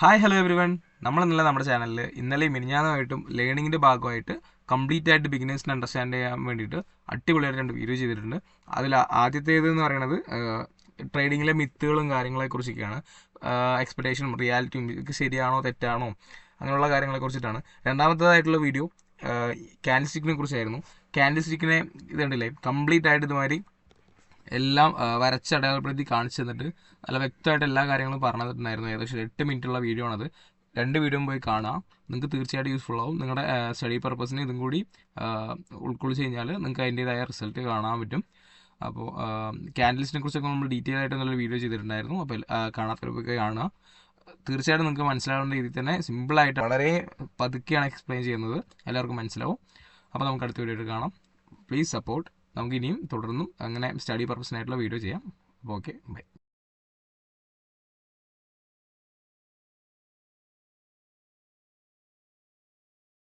Hi hello every വൺ. നമ്മളിന്നലെ നമ്മുടെ ചാനലിൽ ഇന്നലെ മിനിഞ്ഞാന്നുമായിട്ടും ലേണിങ്ങിൻ്റെ ഭാഗമായിട്ട് കംപ്ലീറ്റ് ആയിട്ട് ബിഗിനേഴ്സിന് അണ്ടർസ്റ്റാൻഡ് ചെയ്യാൻ വേണ്ടിയിട്ട് അടിപൊളിയായിട്ട് 2 വീഡിയോ ചെയ്തിട്ടുണ്ട്. അതിൽ ആദ്യത്തേത് എന്ന് പറയുന്നത് ട്രേഡിങ്ങിലെ മിത്തുകളും കാര്യങ്ങളെക്കുറിച്ചൊക്കെയാണ്. എക്സ്പെക്ടേഷനും റിയാലിറ്റിയും ഇത് ശരിയാണോ തെറ്റാണോ അങ്ങനെയുള്ള കാര്യങ്ങളെക്കുറിച്ചിട്ടാണ്. രണ്ടാമത്തേതായിട്ടുള്ള വീഡിയോ ക്യാൻഡിൽ സ്റ്റിക്കിനെ കുറിച്ചായിരുന്നു. ക്യാൻഡിൽ സ്റ്റിക്കിനെ ഇതുണ്ടല്ലേ കംപ്ലീറ്റ് ആയിട്ട് ഇതുമാതിരി എല്ലാം വരച്ച് അടയാളപ്പെടുത്തി കാണിച്ചു തന്നിട്ട് നല്ല വ്യക്തമായിട്ട് എല്ലാ കാര്യങ്ങളും പറഞ്ഞു തന്നിട്ടുണ്ടായിരുന്നു. ഏകദേശം 8 മിനിറ്റുള്ള വീഡിയോ ആണത്. 2 വീഡിയോ പോയി കാണാം. നിങ്ങൾക്ക് തീർച്ചയായിട്ടും യൂസ്ഫുൾ ആവും. നിങ്ങളുടെ സ്റ്റഡി പർപ്പസിന് ഇതും കൂടി ഉൾക്കൊള്ളിച്ച് കഴിഞ്ഞാൽ നിങ്ങൾക്ക് അതിൻ്റേതായ റിസൾട്ട് കാണാൻ പറ്റും. അപ്പോൾ ക്യാൻഡിൽസിനെ കുറിച്ചൊക്കെ നമ്മൾ ഡീറ്റെയിൽ ആയിട്ട് നല്ലൊരു വീഡിയോ ചെയ്തിട്ടുണ്ടായിരുന്നു. അപ്പോൾ കാണാത്തവരൊക്കെ കാണുക. തീർച്ചയായിട്ടും നിങ്ങൾക്ക് മനസ്സിലാവുന്ന രീതിയിൽ തന്നെ സിമ്പിളായിട്ട് വളരെ പതുക്കെയാണ് എക്സ്പ്ലെയിൻ ചെയ്യുന്നത്. എല്ലാവർക്കും മനസ്സിലാവും. അപ്പോൾ നമുക്ക് അടുത്ത വീഡിയോയിൽ കാണാം. Please support. നമുക്ക് ഇനിയും തുടർന്നും അങ്ങനെ സ്റ്റഡി പർപ്പസിനായിട്ടുള്ള വീഡിയോ ചെയ്യാം. അപ്പോൾ ഓക്കെ, ബൈ.